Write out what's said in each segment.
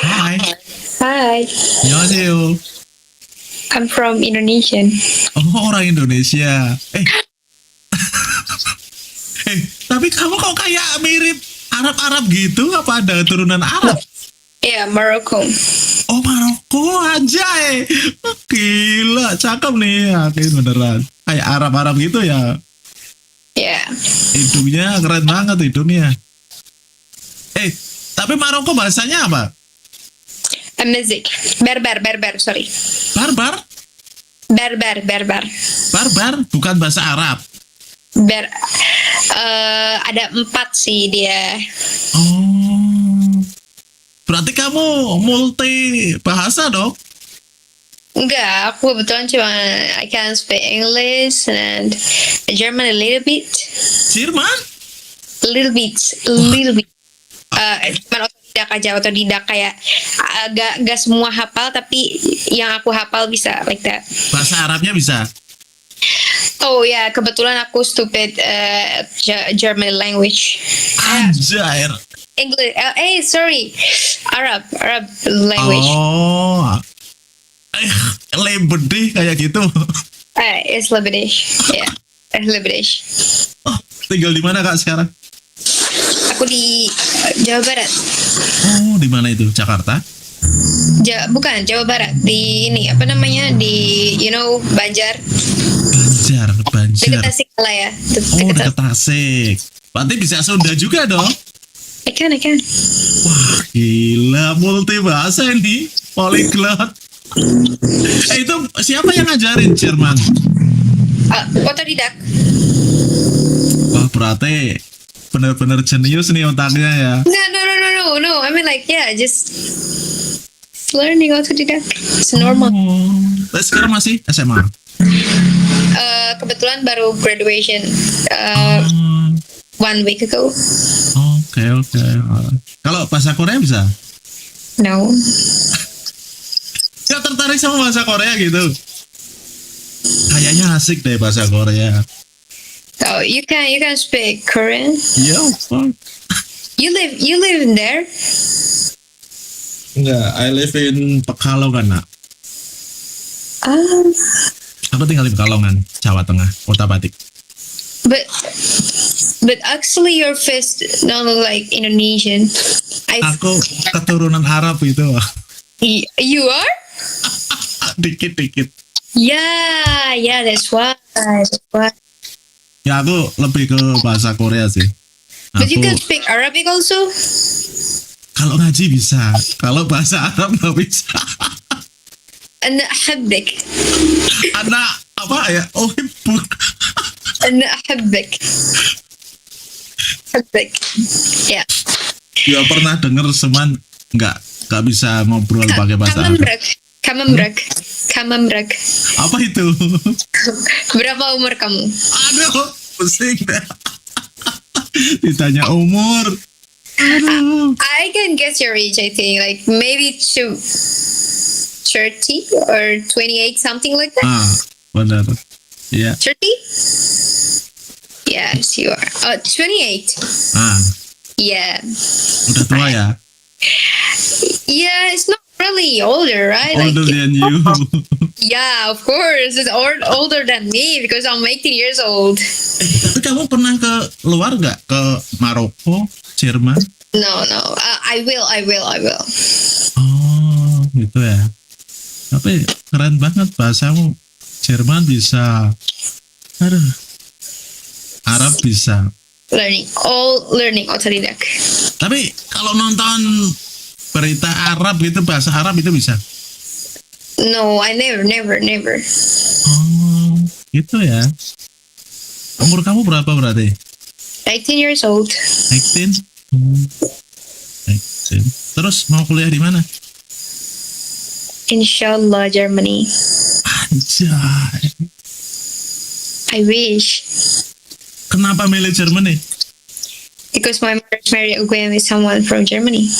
Hai, Hi, 안녕하세요. I'm from Indonesian. Oh, orang Indonesia. Tapi kamu kok kayak mirip Arab-Arab gitu? Apa ada keturunan Arab? Yeah, Morocco. Oh, Maroko aja. Gila, cakep nih. Yakin beneran. Kayak Arab-Arab gitu ya. Yeah. Hidungnya keren banget hidungnya. Tapi Maroko bahasanya apa? Music. Berber, sorry. Barbar? Berber. Barbar bukan bahasa Arab. Ada 4 sih dia. Oh. Berarti kamu multi bahasa dong? Enggak, aku kebetulan cuma I can speak English and German a little bit. Jerman? A little bit. Cuman otodidak kayak gak semua hafal, tapi yang aku hafal bisa like that. Bahasa Arabnya bisa? Oh ya, kebetulan aku stupid German language. Anjir. English. Sorry, Arab language. Oh. Lebedih kayak gitu. It's Lebanese. Yeah, it's Lebanese. Oh, tinggal di mana Kak sekarang? Aku di Jawa Barat. Oh, di mana itu? Jakarta? Bukan Jawa Barat. Di ini apa namanya? Di Banjar. Banjar. Dekat Tasikmalaya. Oh, dekat Tasik. Berarti bisa Sunda juga dong? I can. Wah, gila. Multi bahasa ini. Polyglot. Itu siapa yang ngajarin Jerman? Otodidak. Wah, berarti benar-benar jenius nih otaknya ya. No. I mean like just learning otodidak. It's normal. Oh. Sekarang masih SMA? Kebetulan baru graduation 1 week ago. Oke. Kalau bahasa Korea bisa? No. Ya tertarik sama bahasa Korea gitu? Kayaknya asik deh bahasa Korea. Oh, you can speak Korean? Iya, fuck. You live in there? Enggak, I live in Pekalongan, nak. Aku tinggal di Pekalongan, Jawa Tengah, Kota Batik. But actually your face don't look like Indonesian. Aku keturunan Arab itu. You are? Dikit-dikit. Yeah, that's why. Ya aku lebih ke bahasa Korea sih. But you can speak Arabic also? Kalau ngaji bisa, kalau bahasa Arab nggak bisa. Ana ahabbik. Anak apa ya? Oh, ibu. Ana ahabbik. Ya. Ya pernah denger seman nggak bisa ngobrol pakai bahasa Arab. Kamamrak. Apa itu? Berapa umur kamu? Aduh, pusing deh. Ditanya umur. Aduh. I can guess your age, I think. Like maybe 30 or 28, something like that. Benar. Iya. 30? Yes, you are. 28. Yeah. Udah tua ya? Yeah, it's not really older, right? Older than you. Yeah, of course. It's older than me because I'm 18 years old. Tapi kamu pernah ke luar nggak? Ke Maroko, Jerman? No. I will. Oh, gitu ya. Tapi keren banget bahasamu. Jerman bisa. Aduh. Arab bisa. Learning otodidak. Tapi kalau nonton berita Arab gitu, bahasa Arab itu bisa? No, I never. Oh, gitu ya. Umur kamu berapa berarti? 18 years old. 18? 18. Terus mau kuliah di mana? Inshallah, Germany. Anjay. I wish. Kenapa milih Germany? Because my mother's married with someone from Germany.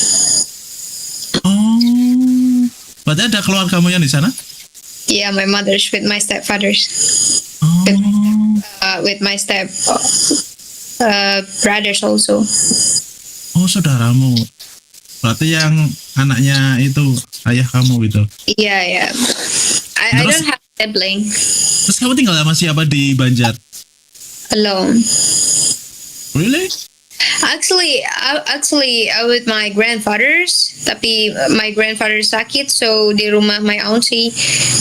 Oh, berarti ada keluarga kamu yang di sana? Yeah, my mother's with my stepfathers. Oh. With my brothers also. Oh, saudaramu. Berarti yang anaknya itu ayah kamu gitu. Yeah, yeah. I Terus? don't have sibling. Terus kamu tinggal sama siapa di Banjar? Alone. Really? Actually, I with my grandfathers. Tapi my grandfather sakit, so di rumah my auntie.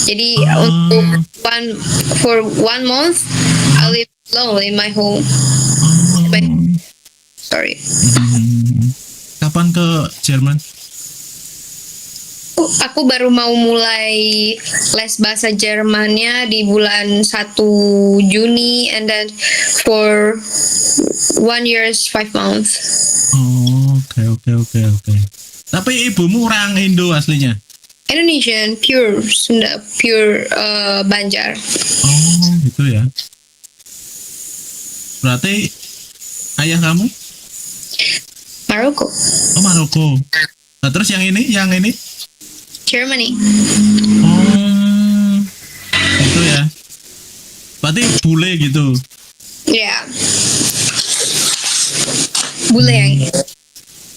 Jadi untuk for 1 month, I live alone in my home. Sorry. Kapan ke Jerman? Aku baru mau mulai les bahasa Jermannya di bulan 1 Juni, and then for 1 year 5 months. Oh, oke. Tapi ibumu orang Indo aslinya? Indonesian, pure Sunda, pure Banjar. Oh, gitu ya. Berarti ayah kamu? Maroko, Oh, Maroko. Nah, terus yang ini? Germany. Oh, gitu ya. Berarti bule gitu. Ya. Bule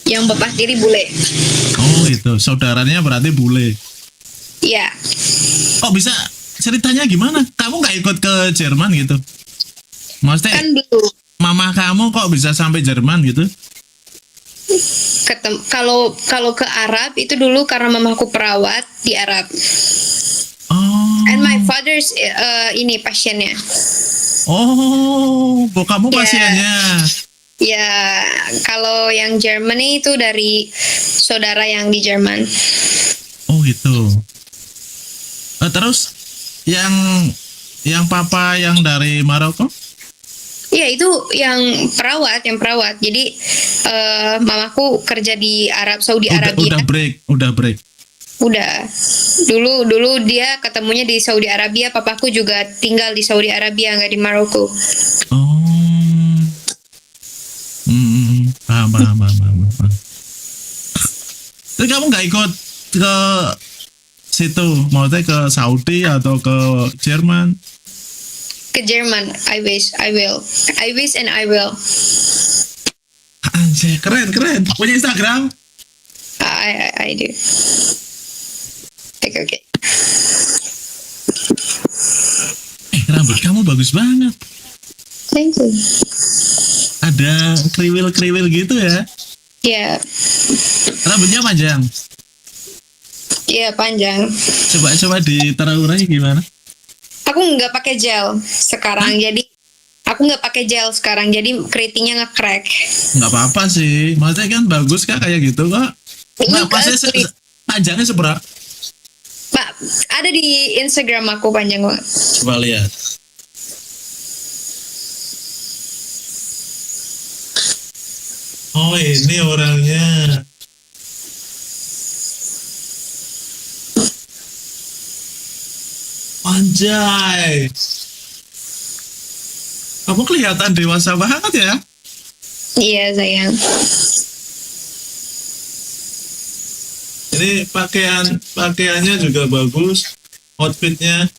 yang bapak tiri bule. Oh, gitu. Saudaranya berarti bule. Ya. Kok bisa? Ceritanya gimana? Kamu nggak ikut ke Jerman gitu? Maksudnya Kan dulu mama kamu kok bisa sampai Jerman gitu? kalau ke Arab itu dulu karena mamaku perawat di Arab. Oh. And my father's ini pasiennya. Oh, kamu Ya. pasiennya. Ya, kalau yang Germany itu dari saudara yang di Jerman. Oh, gitu. Terus yang papa yang dari Maroko? Iya, itu yang perawat. Jadi mamaku kerja di Saudi Arabia. Udah break. Udah. Dulu dia ketemunya di Saudi Arabia, papaku juga tinggal di Saudi Arabia, nggak di Maroko. Oh. Paham. Terus kamu nggak ikut ke situ, maksudnya ke Saudi atau ke Jerman? Ke Jerman, I wish and I will. Anjir, keren. Punya Instagram? I do. Okay. Rambut kamu bagus banget. Thank you. Ada kriwil gitu ya. Ya, Rambutnya panjang. panjang. Coba diterurai gimana? Aku nggak pakai gel sekarang, jadi keritingnya nge-crack. Nggak apa-apa sih. Maksudnya kan bagus kak kayak gitu kak. Nggak pasti panjangnya seberapa? Pak, ada di Instagram aku panjang banget. Coba lihat. Oh, ini orangnya. Anjay. Kamu kelihatan dewasa banget ya. Iya, sayang. Ini pakaiannya juga bagus. Outfitnya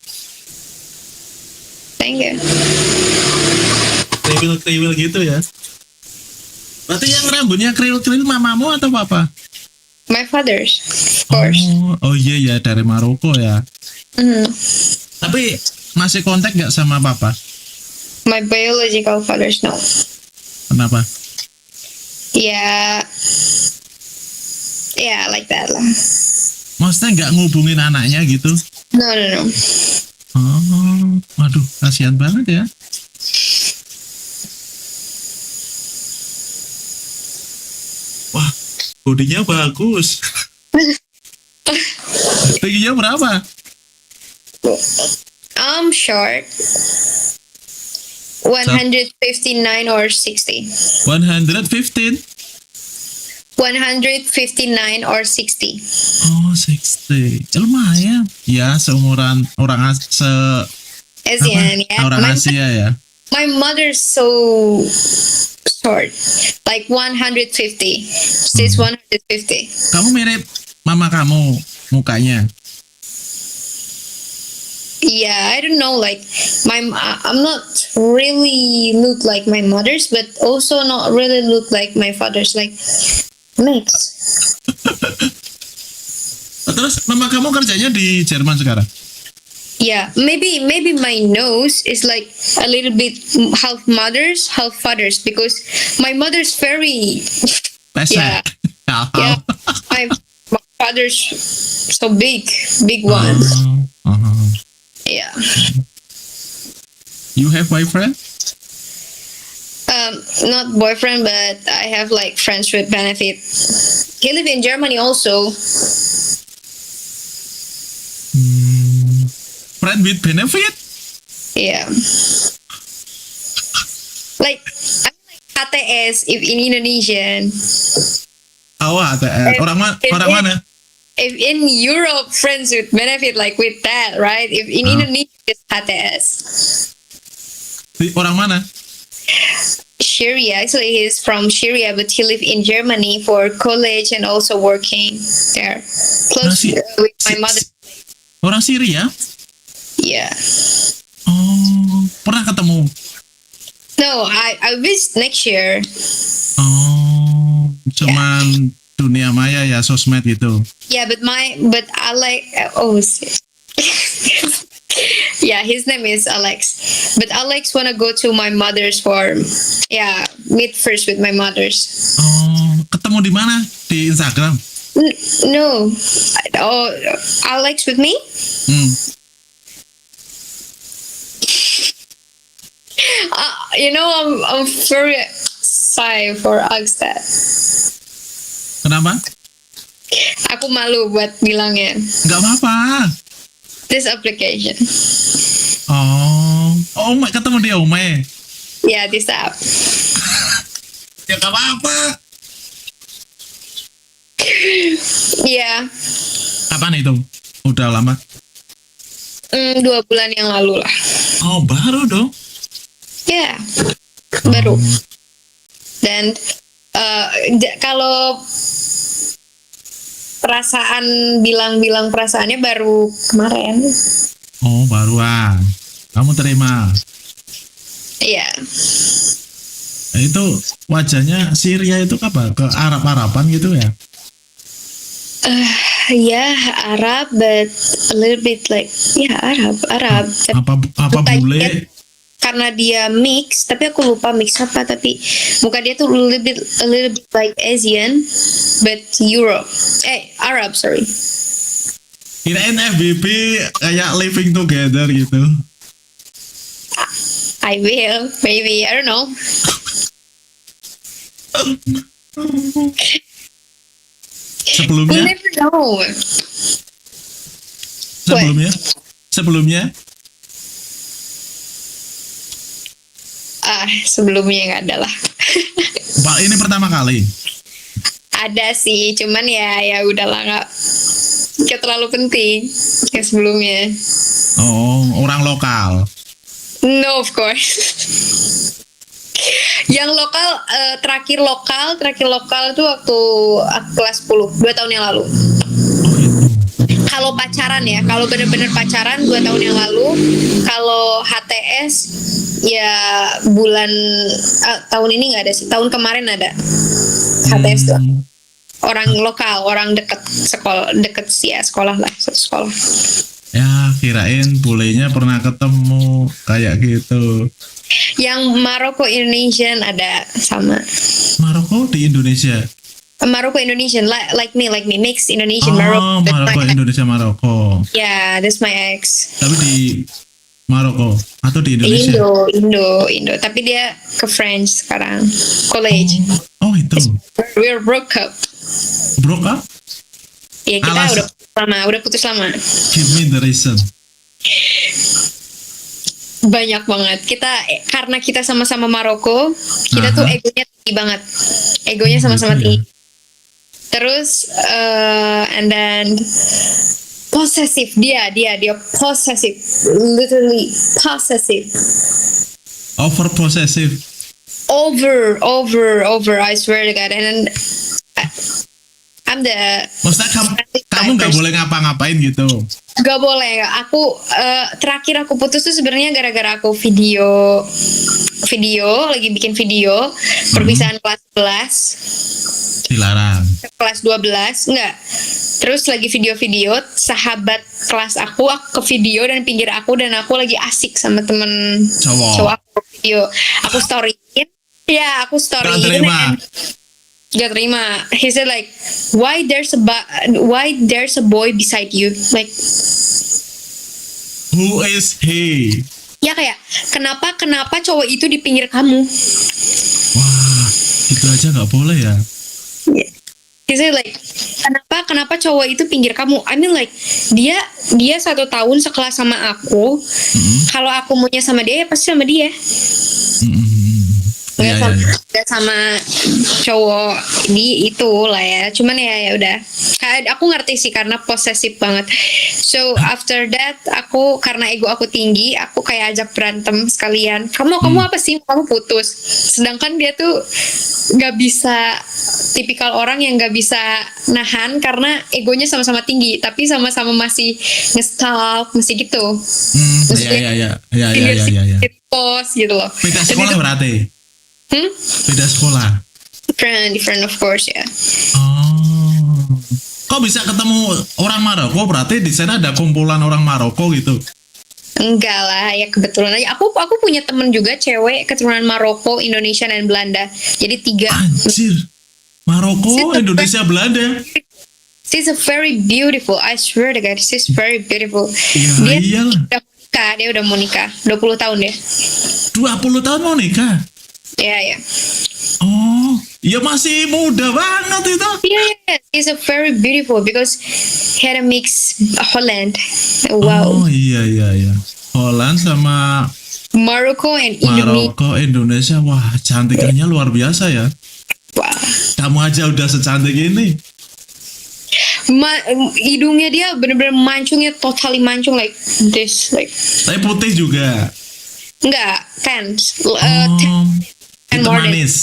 Thank you. kriwil gitu ya. Berarti yang rambutnya kriwil mamamu atau papa? My father's, of course. Oh iya ya, dari Maroko ya. Mhm. Tapi masih kontak nggak sama papa? My biological father's, no. Kenapa? Ya, like that lah. Maksudnya nggak ngubungin anaknya gitu? No. Oh, waduh, kasihan banget ya. Wah, bodinya bagus. Tingginya berapa? I'm short. 159 or 60. 115? 159 or 60. Oh, 60. Lumayan. Ya, seumuran orang Asian, yeah. orang Asia ya. My mother's so short. Like 150. She's 150. Kamu mirip mama kamu mukanya. Yeah, I don't know. Like I'm not really look like my mother's, but also not really look like my father's. Like Mix. Terus mama kamu kerjanya di Jerman sekarang? Yeah, maybe my nose is like a little bit half mothers, half fathers because my mother's very Pesek. yeah. Yeah, my father's so big ones. Yeah. You have boyfriend? Not boyfriend, but I have like friends with benefit. He live in Germany also. Friend with benefit? Yeah. Like I'm like HTS if in Indonesian. Oh, ATS. Orang mana? If in Europe, friends with benefit like with that, right? If in Indonesia, it's HTS. Orang mana? Syria. Actually, he's from Syria, but he live in Germany for college and also working there. Close with my mother. Orang Syria? Yeah. Oh, pernah ketemu? No, I wish next year. Oh, cuman dunia maya ya, sosmed gitu. Yeah, but I like yeah, his name is Alex. But Alex wanna go to my mother's for meet first with my mother's. Oh, ketemu di mana? Di Instagram? No. Oh, Alex with me? I'm very shy for ask that. Kenapa? Aku malu buat bilangnya. Nggak apa-apa. This application. Oh, ketemu di Ome. Yeah, this app. Ya nggak apa-apa. Yeah. Kapan itu? Udah lama? 2 bulan yang lalu lah. Oh, baru dong. Ya, baru. Dan kalau perasaan bilang perasaannya baru kemarin. Oh, baruan. Kamu terima? Iya. Itu wajahnya Syria itu apa? Ke Arab-Araban gitu ya? Yeah, Arab, but a little bit like Arab. Apa bule? Karena dia mix, tapi aku lupa mix apa. Tapi muka dia tuh a little bit like Asian, but Arab, sorry. Kirain FBB kayak living together gitu. I will, maybe, I don't know. Sebelumnya? We never know. Sebelumnya? Sebelumnya nggak ada lah. Pak, ini pertama kali. Ada sih, cuman ya udahlah, nggak terlalu penting yang sebelumnya. Oh, orang lokal. No, of course. Yang lokal, terakhir lokal tuh waktu aku kelas 10, 2 tahun yang lalu. Kalau pacaran ya, kalau bener-bener pacaran 2 tahun yang lalu. Kalau HTS ya tahun ini nggak ada sih, tahun kemarin ada HTS tuh. Orang lokal, orang deket sekolah lah, satu sekolah. Ya, kirain bulenya pernah ketemu kayak gitu. Yang Maroko Indonesian ada sama. Maroko di Indonesia. Maroko Indonesian, like me, mixed Indonesian Maroko. Maroko Indonesia Maroko. Yeah, that's my ex. Tapi di Maroko atau di Indonesia? Indo. Tapi dia ke French sekarang, college. Oh itu. We're broke up. Broke up? Ya kita udah putus lama. Give me the reason. Banyak banget. Karena kita sama-sama Maroko, kita tuh egonya tinggi banget. Egonya sama-sama tinggi. Terus and then possessive, dia possessive, literally possessive. Over possessive. Over, I swear to God. And then I'm the. Maksudnya kamu nggak boleh ngapa-ngapain gitu? Gak boleh. Aku terakhir aku putus tuh sebenarnya gara-gara aku video lagi bikin video perpisahan kelas 11. Dilarang. kelas 12 enggak, terus lagi video-video sahabat kelas aku ke video dan pinggir aku, dan aku lagi asik sama temen Cowok. aku video, aku storyin, ya aku Gak storyin, terima. gak terima. He said like, why there's a boy beside you, like Who is he? ya kayak kenapa cowok itu di pinggir kamu. Wah, itu aja nggak boleh ya. He said like, kenapa cowok itu pinggir kamu? I mean like, dia 1 tahun sekelas sama aku. Kalau aku maunya sama dia, ya pasti sama dia. Iya, Nggak sama cowok di itu lah ya. Cuman ya udah. Aku ngerti sih karena posesif banget. So after that, aku karena ego aku tinggi, aku kayak ajak berantem sekalian. Kamu apa sih? Kamu putus. Sedangkan dia tuh nggak bisa, tipikal orang yang nggak bisa nahan karena egonya sama-sama tinggi, tapi sama-sama masih nge-stalk, masih gitu. Iya. Post gitu loh. Beda sekolah berarti. Beda sekolah. Different of course ya. Oh. Kok bisa ketemu orang Maroko? Berarti di sana ada kumpulan orang Maroko gitu. Enggak lah, ya kebetulan aja. Aku punya temen juga cewek keturunan Maroko, Indonesia dan Belanda. Jadi 3. Anjir. Maroko, Indonesia, Belanda. She's a very beautiful. I swear to God, she's very beautiful. Ya, iyalah. Dia udah mau nikah. 20 tahun deh. 20 tahun mau nikah. Ya. Oh, ya masih muda banget itu. Yeah, she's a very beautiful because he had a mix Holland. Wow. Oh iya. Holland sama Morocco and Indonesia. Maroko, Indonesia. Wah, cantikannya luar biasa ya. Wah. Kamu aja udah secantik ini. Hidungnya dia bener-bener mancungnya totally mancung like this, like. Tapi putih juga. Enggak, tan.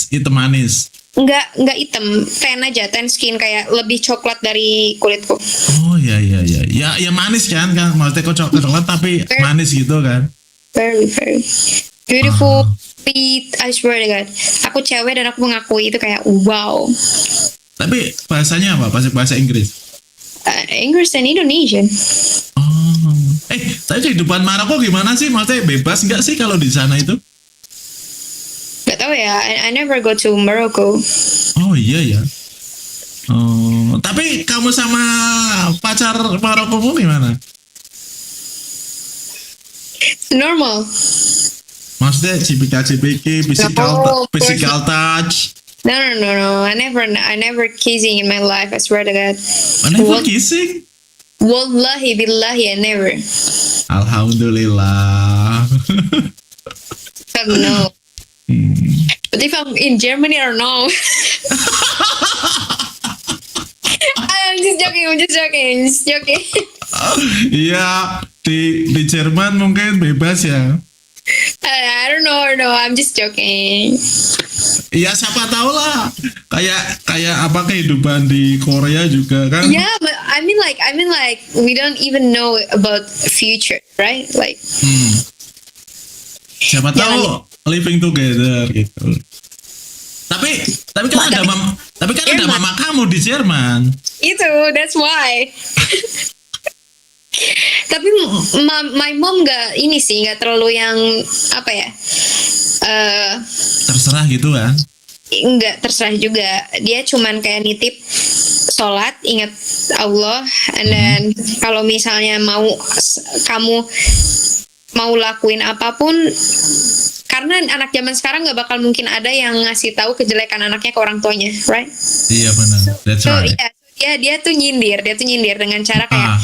Hitam manis. Enggak hitam, tan aja, tan skin, kayak lebih coklat dari kulitku. Oh iya. Ya manis kan maksudnya kok coklat tapi manis gitu kan. Very beautiful, sweet. I swear to God, aku cewek dan aku mengakui itu kayak wow. Tapi bahasanya apa? Bahasa Inggris. English dan Indonesian. Oh. Tapi kehidupan Maroko gimana sih? Maksudnya bebas nggak sih kalau di sana itu? Gak tau ya, I never go to Morocco. Oh iya ya. Oh, tapi kamu sama pacar Marokomu gimana? Normal. Maksudnya CPK, physical touch. No. I never kissing in my life. I swear to God. Never kissing? Wallahi billahi, I never. Alhamdulillah. I don't know. But if I'm in Germany, I don't know. I'm just joking. Iya, di Jerman mungkin bebas ya. I don't know. I'm just joking. Iya, siapa tahu lah. Kayak apa kehidupan di Korea juga kan? Yeah, but I mean like we don't even know about future, right? Like. Siapa tahu living together gitu. Tapi kan ada mama kamu di Jerman. Itu, that's why. Tapi my mom nggak terlalu yang apa ya, terserah gitu kan? Nggak terserah juga, dia cuman kayak nitip sholat, ingat Allah, and then kalau misalnya kamu mau lakuin apapun, karena anak zaman sekarang nggak bakal mungkin ada yang ngasih tahu kejelekan anaknya ke orang tuanya, right? Iya benar, that's right. Dia tuh nyindir dengan cara kayak,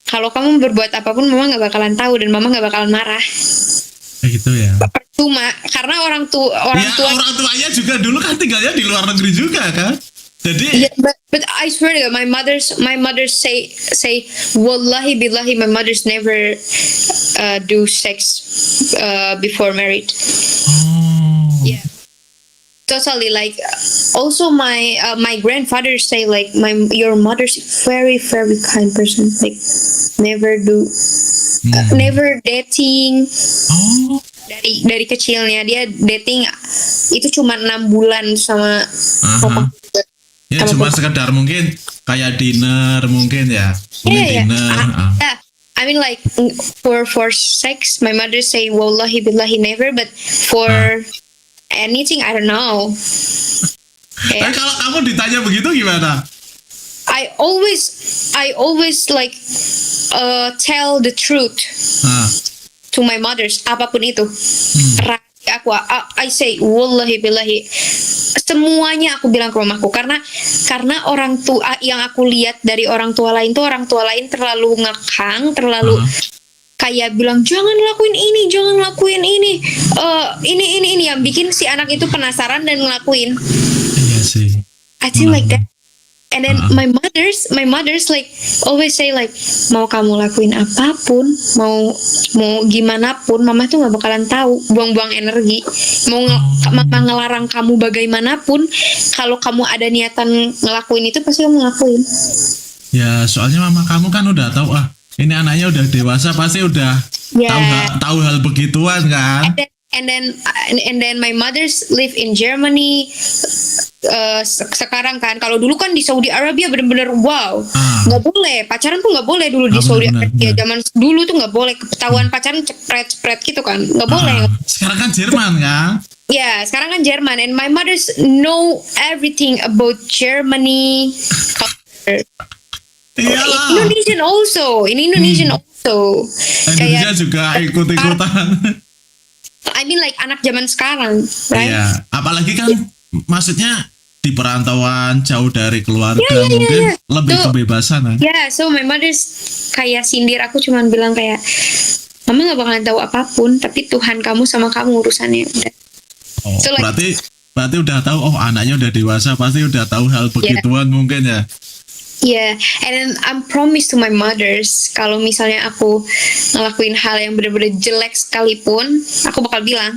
kalau kamu berbuat apapun mama nggak bakalan tahu dan mama nggak bakalan marah. Gitu ya. Percuma, karena orang tuanya juga dulu kan tinggalnya di luar negeri juga kan. Jadi but I swear to God, my mother say wallahi billahi, my mother's never do sex before married. Oh. Yeah. Totally, like also my grandfather say like your mother's very very kind person, like never dating. Oh. Dari kecilnya dia dating itu cuma 6 bulan sama papa. Ya sama cuma sekedar mungkin kayak dinner mungkin ya. Mungkin yeah, dinner. yeah. I mean like for sex, my mother say wallahi billahi never, but for anything I don't know. Tapi Yeah. kalau kamu ditanya begitu gimana? I always like tell the truth Nah, to my mothers apapun itu. Rahasia aku, I say wallahi billahi, semuanya aku bilang ke mamaku karena orang tua yang aku lihat dari orang tua lain tuh, orang tua lain terlalu ngekang, terlalu kayak bilang jangan lakuin ini, jangan lakuin ini, ini yang bikin si anak itu penasaran dan ngelakuin. iya sih. I think like that. And then my mothers like always say like mau kamu lakuin apapun, mau gimana pun, mama tuh nggak bakalan tahu, buang-buang energi. Mama ngelarang kamu bagaimanapun, kalau kamu ada niatan ngelakuin itu pasti kamu ngelakuin. Ya soalnya mama kamu kan udah tahu ini anaknya udah dewasa pasti udah tahu hal begituan kan. And then my mothers live in Germany. Sekarang kan, kalau dulu kan di Saudi Arabia bener-bener wow, nggak boleh pacaran tuh, nggak boleh dulu di Saudi Arabia. Zaman dulu tuh nggak boleh, ketahuan pacaran cepret gitu kan, nggak boleh. Sekarang kan Jerman kan? Ya, sekarang kan Jerman, and my mothers know everything about Germany culture. Iyalah. In Indonesian also. Indonesia juga ikut-ikutan. I mean like anak zaman sekarang, right? Iya, apalagi kan maksudnya di perantauan jauh dari keluarga mungkin lebih kebebasan kan? Yeah, so my mother's kayak sindir aku, cuman bilang kayak mama nggak bakalan tahu apapun, tapi Tuhan kamu sama kamu urusannya udah. Oh, So, like, berarti udah tahu anaknya udah dewasa pasti udah tahu hal begituan mungkin ya. Yeah, and then I'm promise to my mothers kalau misalnya aku ngelakuin hal yang bener-bener jelek sekalipun, aku bakal bilang.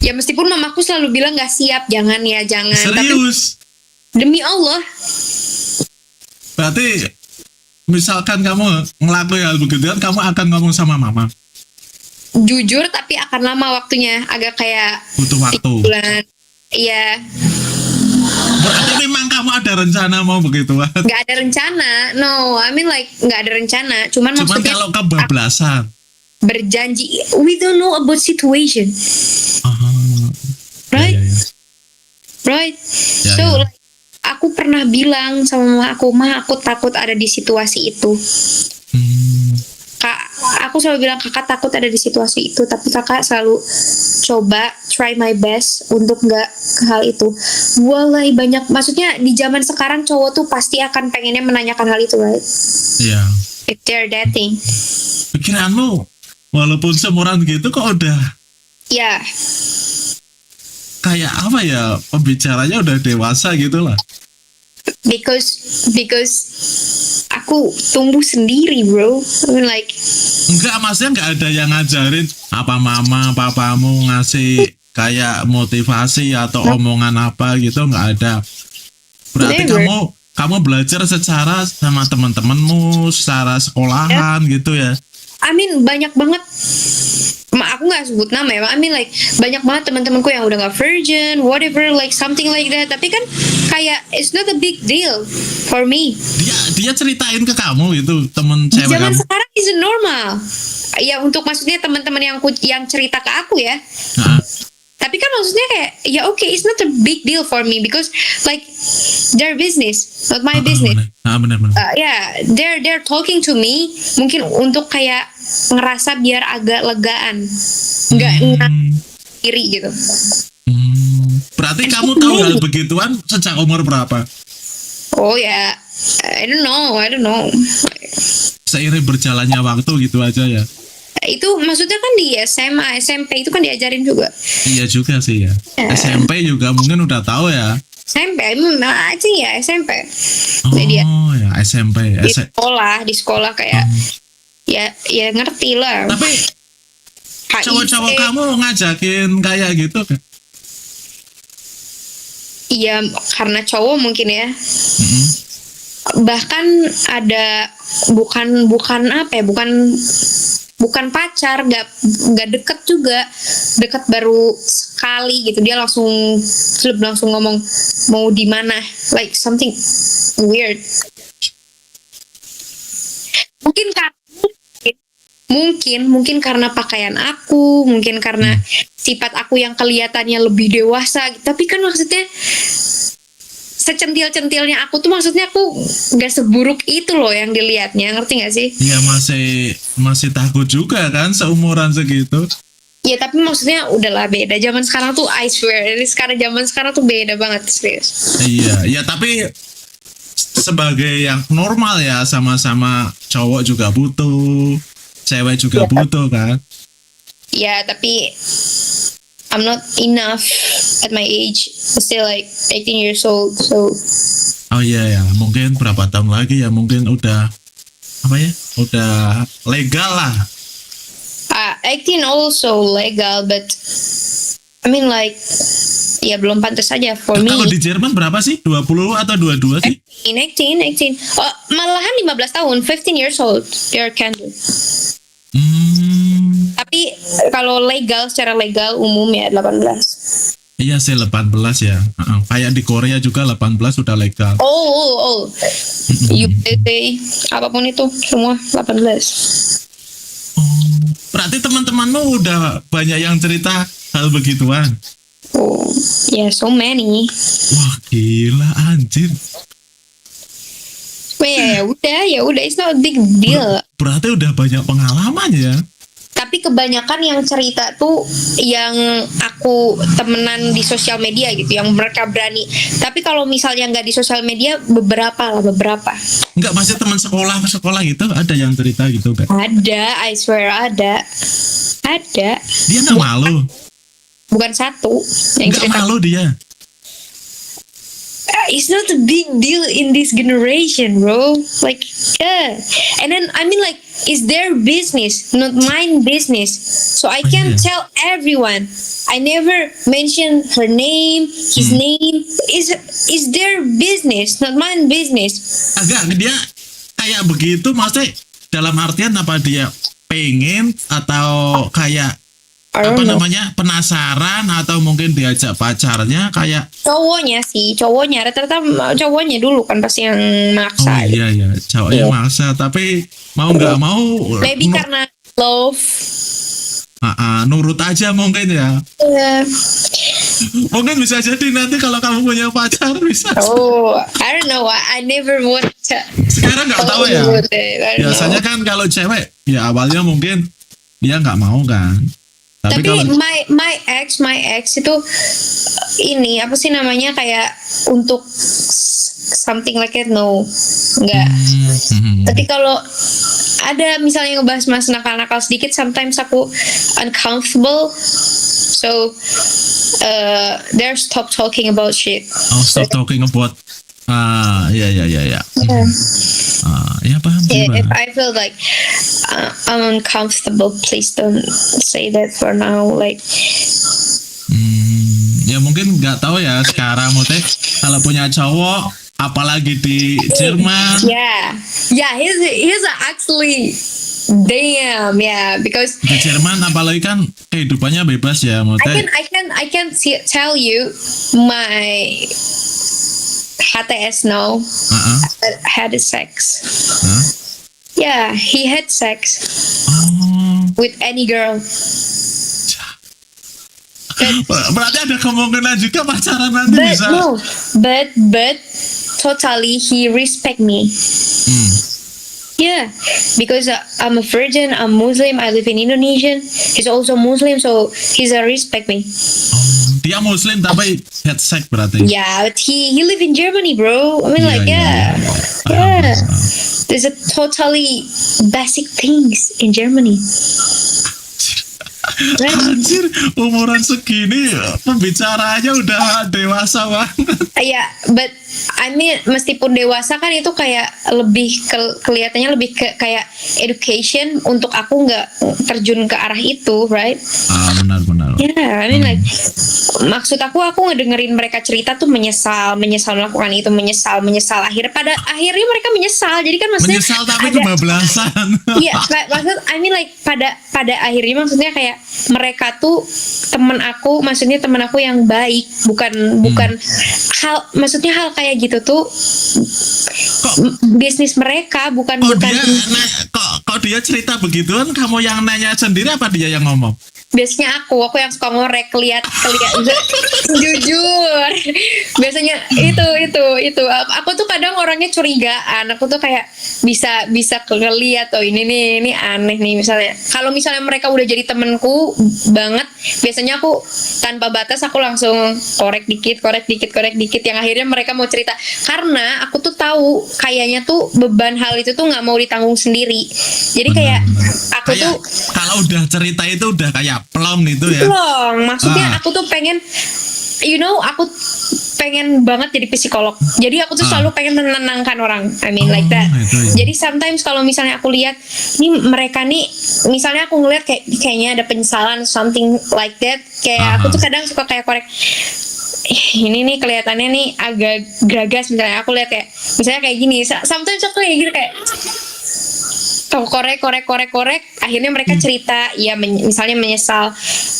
Ya meskipun mamaku selalu bilang nggak siap, jangan ya, jangan. Serius? Tapi demi Allah. Berarti misalkan kamu ngelakuin hal begituan, kamu akan ngomong sama mama? Jujur, tapi akan lama waktunya, agak kayak Butuh waktu. 3 bulan. Iya. Berarti memang kamu ada rencana mau begituan? Nggak ada rencana, no. I mean like nggak ada rencana. Cuman maksudnya kalau kebablasan. Berjanji, we don't know about situation, right? Ya. Right. Ya, So ya. like, aku pernah bilang sama mama aku, aku takut ada di situasi itu. Kak, aku selalu bilang kakak takut ada di situasi itu, tapi kakak selalu coba try my best untuk nggak ke hal itu. Wallahi banyak, maksudnya di zaman sekarang cowok tuh pasti akan pengennya menanyakan hal itu, right? Iya. If they're dating. Pikiranmu walaupun seumuran gitu kok udah Ya, kayak apa ya, pembicaranya udah dewasa gitu lah. because aku tumbuh sendiri, bro. I mean like Enggak, maksudnya enggak ada yang ngajarin apa mama, papamu ngasih kayak motivasi atau omongan apa gitu, enggak ada. Berarti Never. kamu belajar secara sama teman-temanmu, secara sekolahan gitu ya. I mean banyak banget, aku nggak sebut nama ya, I mean like banyak banget teman-temanku yang udah nggak virgin, whatever, like something like that. Tapi kan kayak it's not a big deal for me. Dia ceritain ke kamu itu, temen Di cewek zaman kamu. sekarang is normal. Ya untuk maksudnya teman-teman yang cerita ke aku ya. Nah, Tapi kan maksudnya kayak ya oke, it's not a big deal for me because like their business, not my business. benar. Yeah, they're talking to me mungkin untuk kayak ngerasa biar agak legaan, nggak iri gitu. Berarti kamu tahu hal begituan sejak umur berapa? Oh ya, I don't know. Seiring berjalannya waktu gitu aja ya. Itu maksudnya kan di SMA, SMP itu kan diajarin juga. Iya juga sih ya. SMP juga mungkin udah tahu ya. SMP, aja ya SMP. Jadi Oh ya, SMP. di sekolah kayak ya ngerti lah. Tapi HIV. cowok-cowok kamu ngajakin kayak gitu kan? Iya, karena cowok mungkin ya. Bahkan ada bukan bukan pacar, nggak deket juga, deket baru sekali gitu. Dia langsung ngomong mau di mana, like something weird. Mungkin karena pakaian aku, mungkin karena sifat aku yang kelihatannya lebih dewasa. Tapi kan maksudnya secentil-centilnya aku tuh, maksudnya aku gak seburuk itu loh yang dilihatnya, ngerti gak sih? Ya masih takut juga kan seumuran segitu. Ya tapi maksudnya udahlah, beda zaman sekarang tuh, I swear, zaman sekarang tuh beda banget, serius. Iya, ya tapi sebagai yang normal ya, sama-sama cowok juga butuh, cewek juga butuh kan. Ya tapi I'm not enough at my age, still like 18 years old, so. Oh iya ya, mungkin berapa tahun lagi ya, mungkin udah udah legal lah. 18 also legal, but I mean like, ya belum pantas aja for me. Kalau di Jerman berapa sih? 20 atau 22 sih? 18. Oh, malahan 15 tahun, 15 years old, you can do. Tapi kalau secara legal umum ya 18. Iya sih 18 ya. Kayak di Korea juga 18 sudah legal. Oh. USA, apapun itu semua 18. Berarti teman-temanmu udah banyak yang cerita hal begituan. Oh, yeah, so many. Wah gila anjir. Ya udah, it's not a big deal. Berarti udah banyak pengalaman ya. Tapi kebanyakan yang cerita tuh yang aku temenan di sosial media gitu, yang mereka berani. Tapi kalau misalnya nggak di sosial media, beberapa. Enggak, masih teman sekolah gitu ada yang cerita gitu kan? Ada, I swear ada. Dia nggak malu? Bukan satu yang Nggak cerita. malu dia? It's not a big deal in this generation, bro. Like, yeah. And then I mean, like, it's their business, not mine business. So I can't tell everyone. I never mention her name, his name. Is their business, not mine business. Agak dia kayak begitu, maksudnya dalam artian apa dia pengen atau kayak apa namanya penasaran atau mungkin diajak pacarnya kayak cowoknya rata-rata cowoknya dulu kan pasti yang maksa. Oh iya cowoknya maksa, tapi mau nggak mau maybe karena love, nurut aja mungkin ya. Mungkin bisa jadi nanti kalau kamu punya pacar bisa. I don't know, I never want to. Sekarang nggak tahu ya, biasanya kan kalau cewek ya awalnya mungkin dia nggak mau kan. Tapi kalau my ex itu ini apa sih namanya, kayak untuk something like that, no, enggak. Tapi kalau ada misalnya ngebahas mas nakal-nakal sedikit, sometimes aku uncomfortable, so they're stop talking about shit. Stop talking about ya. Ya paham. If I feel like I'm uncomfortable, please don't say that for now. Like, ya mungkin nggak tahu ya sekarang, Motek kalau punya cowok, apalagi di Jerman. He's actually damn, because Di Jerman apalagi kan kehidupannya bebas ya, Motek. I can tell you my HTS now had sex. Yeah, he had sex with any girl. Berarti ada kemungkinan juga pacaran nanti bisa. But totally he respect me. Yeah, because I'm a virgin, I'm Muslim, I live in Indonesia. He's also Muslim, so he's respect me. Dia Muslim tapi head sex berarti. Yeah, but he live in Germany, bro. I mean, yeah. There's a totally basic things in Germany. Anjir, umuran segini pembicaranya udah dewasa banget. But I mean, meskipun dewasa kan itu kayak lebih kelihatannya lebih kayak education, untuk aku nggak terjun ke arah itu, right? Benar. Yeah, I mean like maksud aku ngedengerin mereka cerita tuh menyesal melakukan itu, menyesal. Akhirnya mereka menyesal. Jadi kan maksudnya Menyesal tapi ada kebablasan. iya, maksud I mean like pada akhirnya maksudnya kayak mereka tuh temen aku yang baik, bukan maksudnya hal kayak gitu tuh Kok bisnis mereka bukan kok bukan dia kok dia cerita begituan, kamu yang nanya sendiri apa dia yang ngomong? biasanya aku yang suka ngorek lihat jujur biasanya itu aku tuh kadang orangnya curigaan, aku tuh kayak bisa ngeliat oh ini aneh nih. Kalau misalnya mereka udah jadi temenku banget, biasanya aku tanpa batas aku langsung korek dikit yang akhirnya mereka mau cerita, karena aku tuh tahu kayaknya tuh beban hal itu tuh nggak mau ditanggung sendiri. Jadi kayak aku Kayak tuh kalau udah cerita itu udah kayak plong gitu ya. plong. Maksudnya aku tuh pengen, aku pengen banget jadi psikolog. Jadi aku tuh selalu pengen menenangkan orang. I mean like that. Itu ya. Jadi sometimes kalau misalnya aku lihat nih mereka nih, misalnya aku ngeliat kayaknya ada penyesalan something like that, kayak aku tuh kadang suka kayak korek. Ini nih kelihatannya nih agak gagas, misalnya aku lihat kayak misalnya kayak gini. Sometimes aku kayak gitu kayak korek, akhirnya mereka cerita ya misalnya menyesal,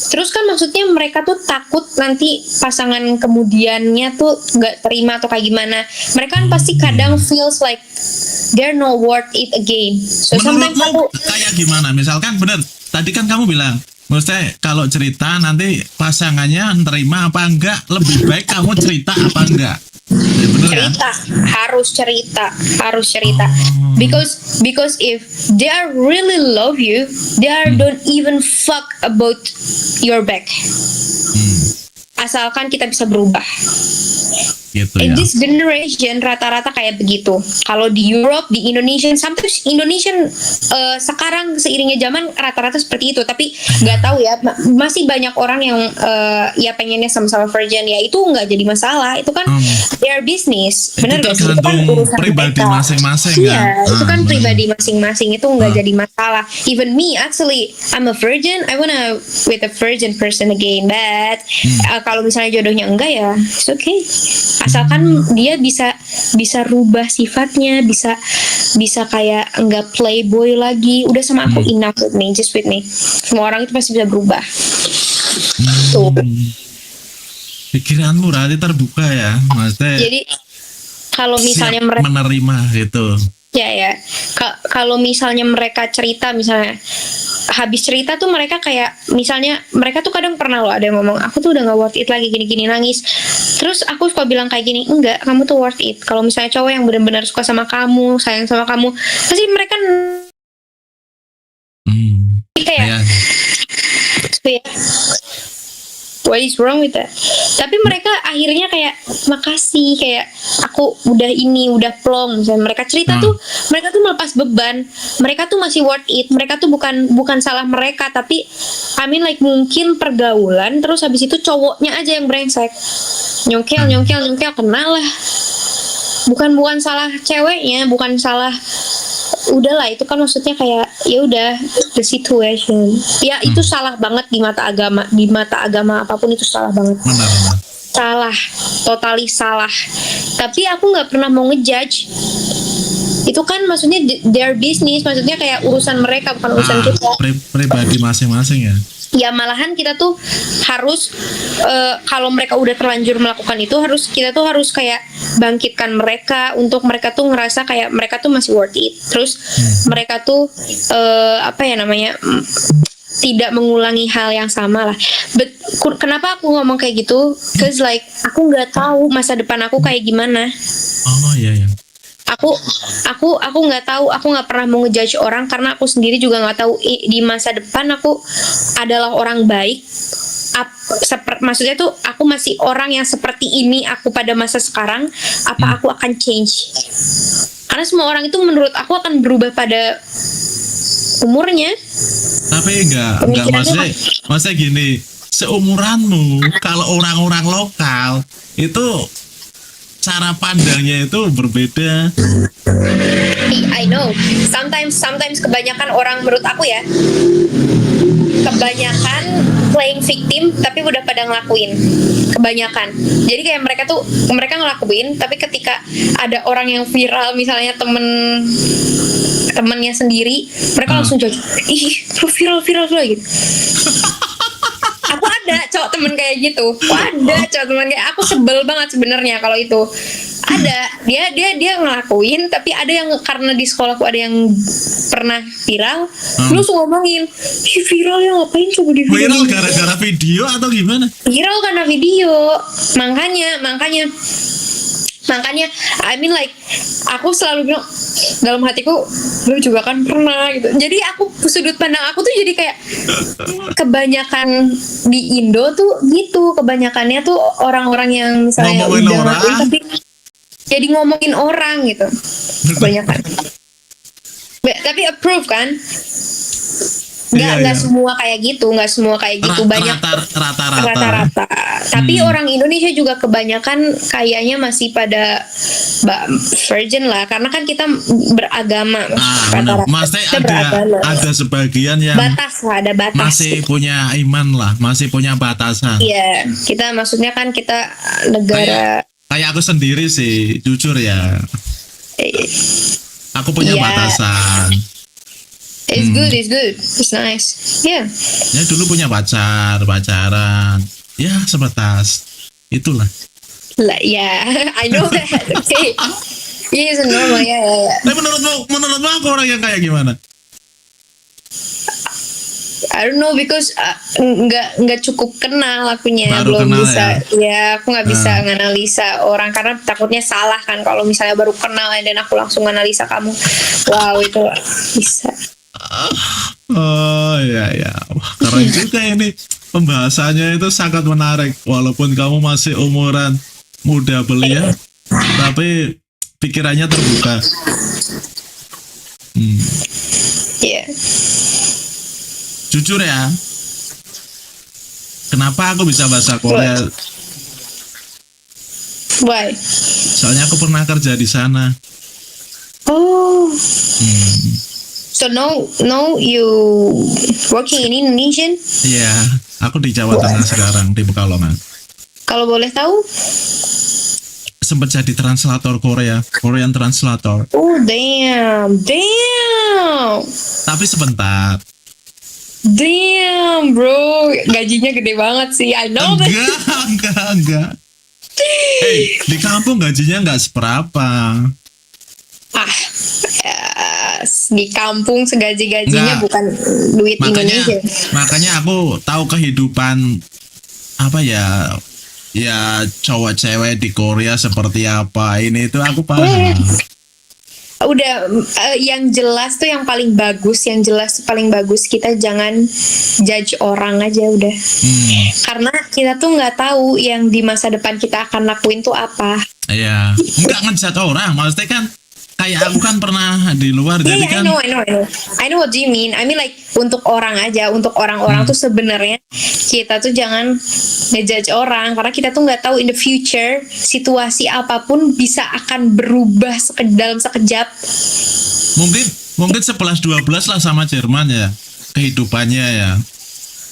terus kan maksudnya mereka tuh takut nanti pasangan kemudiannya tuh nggak terima atau kayak gimana. Mereka kan pasti kadang feels like they're not worth it again. So sometimes Menurutmu aku kayak gimana? Misalkan bener, tadi kan kamu bilang, maksudnya kalau cerita nanti pasangannya nerima apa enggak, lebih baik kamu cerita apa enggak? Ya, bener kan? harus cerita because if they are really love you, they are don't even fuck about your back, asalkan kita bisa berubah. Gitu In ya. this generation rata-rata kayak begitu. Kalau di Europe, di Indonesia, sometimes Indonesian sekarang seiringnya zaman rata-rata seperti itu. Tapi nggak tahu ya, masih banyak orang yang ya pengennya sama-sama virgin, ya itu nggak jadi masalah. Itu kan their business, benar nggak sih? Itu kan tergantung urusan pribadi mereka. masing-masing Iya, kan. itu kan Bener. pribadi masing-masing, itu nggak jadi masalah. Even me, actually, I'm a virgin. I wanna with a virgin person again, but kalau misalnya jodohnya enggak ya, it's okay. Asalkan dia bisa rubah sifatnya, bisa kayak enggak playboy lagi, udah sama aku enough with me, just with me. Semua orang itu pasti bisa berubah. Tuh. Pikiranmu berarti terbuka ya, maksudnya Jadi kalau misalnya siap mereka menerima gitu. ya kalau misalnya mereka cerita, misalnya habis cerita tuh mereka kayak misalnya mereka tuh kadang pernah loh ada yang ngomong aku tuh udah gak worth it lagi gini-gini, nangis. Terus aku suka bilang kayak gini, enggak, kamu tuh worth it. Kalau misalnya cowok yang benar-benar suka sama kamu, sayang sama kamu, pasti mereka kayak Ya. what is wrong with that? Tapi mereka akhirnya kayak makasih, kayak aku udah plong. Misalnya mereka cerita tuh, mereka tuh melepas beban, mereka tuh masih worth it, mereka tuh bukan salah mereka, tapi I mean like mungkin pergaulan, terus habis itu cowoknya aja yang brengsek, nyongkel kenal lah. Bukan salah ceweknya, bukan salah, udahlah itu kan maksudnya kayak ya udah the situation. Ya itu salah banget di mata agama apapun itu salah banget. Benar. Salah, totally salah. Tapi aku nggak pernah mau ngejudge. Itu kan maksudnya their business, maksudnya kayak urusan mereka bukan urusan kita. Pribadi masing-masing ya. Ya malahan kita tuh harus kalau mereka udah terlanjur melakukan itu, kita tuh harus kayak bangkitkan mereka untuk mereka tuh ngerasa kayak mereka tuh masih worth it. Terus mereka tuh tidak mengulangi hal yang sama lah. But kenapa aku ngomong kayak gitu? Cause like aku nggak tahu masa depan aku kayak gimana. Oh iya. Aku nggak tahu, aku nggak pernah mau ngejudge orang karena aku sendiri juga nggak tahu di masa depan aku adalah orang baik. Maksudnya tuh aku masih orang yang seperti ini aku pada masa sekarang, apa aku akan change? Karena semua orang itu menurut aku akan berubah pada umurnya. Tapi enggak maksudnya gini, seumuranmu kalau orang-orang lokal itu cara pandangnya itu berbeda. I know. Sometimes kebanyakan orang, menurut aku ya, kebanyakan playing victim tapi udah pada ngelakuin kebanyakan. Jadi kayak mereka ngelakuin, tapi ketika ada orang yang viral, misalnya temennya sendiri, mereka langsung jadi ih viral gitu. Aku ada cowok temen kayak gitu. Aku sebel banget sebenarnya kalau itu. Ada dia ngelakuin, tapi ada yang karena di sekolahku ada yang pernah viral, terus ngomongin, ih viral ya, ngapain coba di video. Viral gara-gara video atau gimana? Viral karena video. Makanya I mean like, aku selalu bilang dalam hatiku, lu juga kan pernah gitu. Jadi sudut pandang aku tuh jadi kayak kebanyakan di Indo tuh gitu, kebanyakannya tuh orang-orang yang misalnya ngomongin udah orang, ngakuin, tapi jadi ngomongin orang gitu kebanyakan. Tapi approve kan? Nggak semua kayak gitu, banyak rata-rata. Tapi orang Indonesia juga kebanyakan kayaknya masih pada virgin lah, karena kan kita beragama. Maksudnya ada sebagian yang ada batas. Masih punya iman lah, masih punya batasan. Iya, maksudnya kan kita negara. Kayak aku sendiri sih, jujur ya. Aku punya batasan. It's good. It's nice. Yeah. Ya dulu punya pacaran. Ya sebatas itulah. Lah ya, I know that. Okay. Iya, it's normal ya. Tapi menurutmu aku orang yang kayak gimana? I don't know, because nggak cukup kenal akunya. Baru belum kenal bisa ya aku nggak bisa nganalisa orang, karena takutnya salah kan kalau misalnya baru kenal dan aku langsung nganalisa kamu. Wow, itu bisa. Oh ya, wah, keren juga ini pembahasannya, itu sangat menarik. Walaupun kamu masih umuran muda belia, tapi pikirannya terbuka. Yeah. Jujur ya, kenapa aku bisa bahasa Korea? Why? Soalnya aku pernah kerja di sana. Oh. So no, you working in Indonesian? Iya, aku di Jawa Tengah sekarang, di Pekalongan. Kalau boleh tahu? Sempat jadi translator Korean translator. Oh damn. Tapi sebentar. Damn bro, gajinya gede banget sih. I know that. Enggak. Hey, di kampung gajinya nggak seberapa. Di kampung segaji-gajinya bukan duit Indonesia. Makanya aku tahu kehidupan apa ya cowok cewek di Korea seperti apa. Ini itu aku paham. Udah yang jelas tuh yang paling bagus, kita jangan judge orang aja udah. Karena kita tuh nggak tahu yang di masa depan kita akan lakuin tuh apa. Iya, nggak ngejudge orang, maksudnya kan kayak aku kan pernah di luar, jadi kan. I know what you mean. I mean like untuk orang aja, untuk orang-orang tuh sebenarnya kita tuh jangan ngejudge orang, karena kita tuh nggak tahu in the future situasi apapun bisa akan berubah dalam sekejap. Mungkin 11-12 lah sama Jerman ya kehidupannya ya.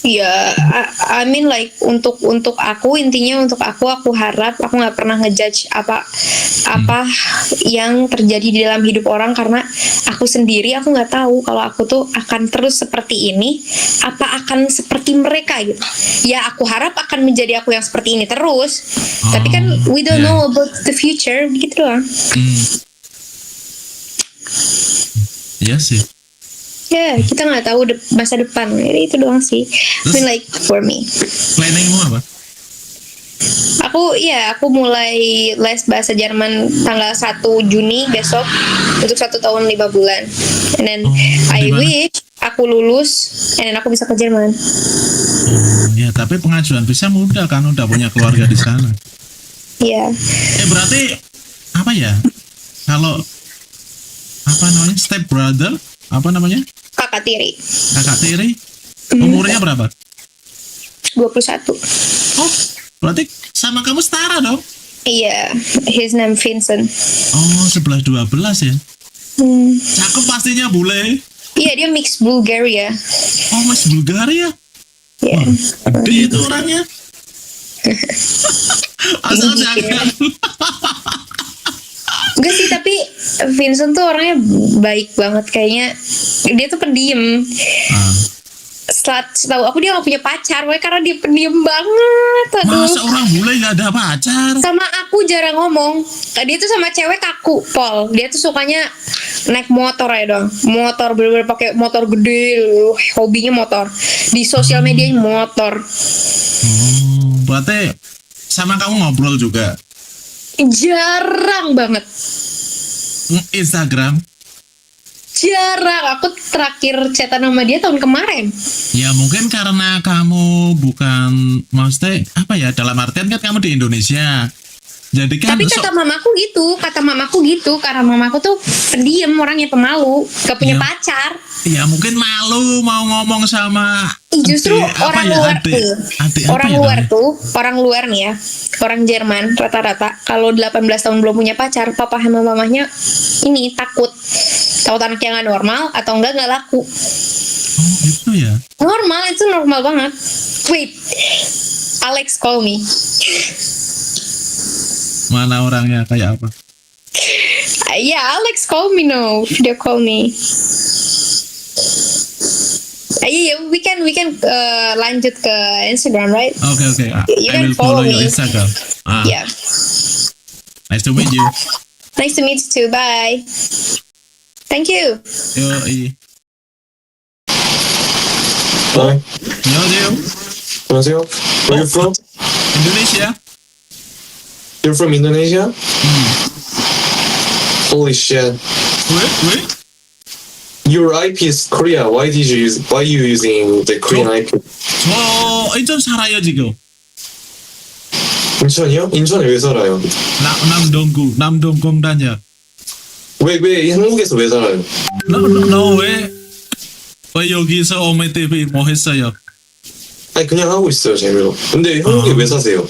Ya, I mean like untuk aku, intinya untuk aku harap aku nggak pernah ngejudge apa yang terjadi di dalam hidup orang, karena aku sendiri aku nggak tahu kalau aku tuh akan terus seperti ini, apa akan seperti mereka gitu. Ya aku harap akan menjadi aku yang seperti ini terus, tapi kan we don't know about the future gitu lah. Iya sih. Ya, kita nggak tahu masa depan. Jadi itu doang sih. I mean like for me. Planningmu apa? Aku mulai les bahasa Jerman tanggal 1 Juni besok untuk 1 tahun 5 bulan. And then I wish aku lulus and then aku bisa ke Jerman. Ya, tapi pengajuan visa mudah kan, udah punya keluarga di sana. Iya. Berarti apa ya? Kalau apa namanya? Step brother? Apa namanya? Kakak tiri. Kakak tiri? Umurnya berapa? 21. Oh, berarti sama kamu setara dong? Iya, his name Vincent. Oh, 11-12 ya? Cakep pastinya bule. Iya, dia mix Bulgaria. Oh, Mas Bulgaria? Ya, Iya. Gede itu orangnya. Asal jangan. Enggak sih, tapi Vincent tuh orangnya baik banget kayaknya. Dia tuh pendiam. Ah. Setahu aku dia gak punya pacar, woy, karena dia pendiam banget. Aduh. Masa orang bule nggak ada pacar? Sama aku jarang ngomong. Dia tuh sama cewek kaku, Paul. Dia tuh sukanya naik motor ya dong. Motor bener-bener pakai motor gede. Hobinya motor. Di sosial media motor. Berarti sama kamu ngobrol juga? Jarang banget. Instagram? Jarang. Aku terakhir chatan sama dia tahun kemarin. Ya mungkin karena kamu bukan, maksudnya apa ya, dalam artian kan kamu di Indonesia. Jadi kan Tapi kata mamaku gitu, karena mamaku tuh pendiam, orangnya pemalu, gak punya Iya. pacar. ya mungkin malu mau ngomong sama Justru orang luar tuh, orang luar nih ya, orang Jerman rata-rata kalau 18 tahun belum punya pacar, papa sama mamahnya ini takut anaknya nggak normal atau nggak laku. Oh gitu ya. Normal, itu normal banget. Wait, Alex call me. Mana orangnya kayak apa? Yeah, Alex call me no, video call me. Yeah, we can lanjut ke Instagram, right? Oke. You I can will follow follow your me. Instagram. Yeah. Nice to meet you. Nice to meet you too. Bye. Thank you. Yoi. Hi. Yo. 안녕하세요. Where you from? Indonesia? You're from Indonesia? Holy shit. Wait. Your IP is Korea. Why you using the Korean IP? 저 인천 살아요 지금. 인천이요? 인천에 왜 살아요? 남동구 다녀. 왜 한국에서 왜 살아요? 너 왜 여기서 오메 TV 뭐 했어요? 아니 그냥 하고 있어요 재미로. 근데 한국에 왜 사세요?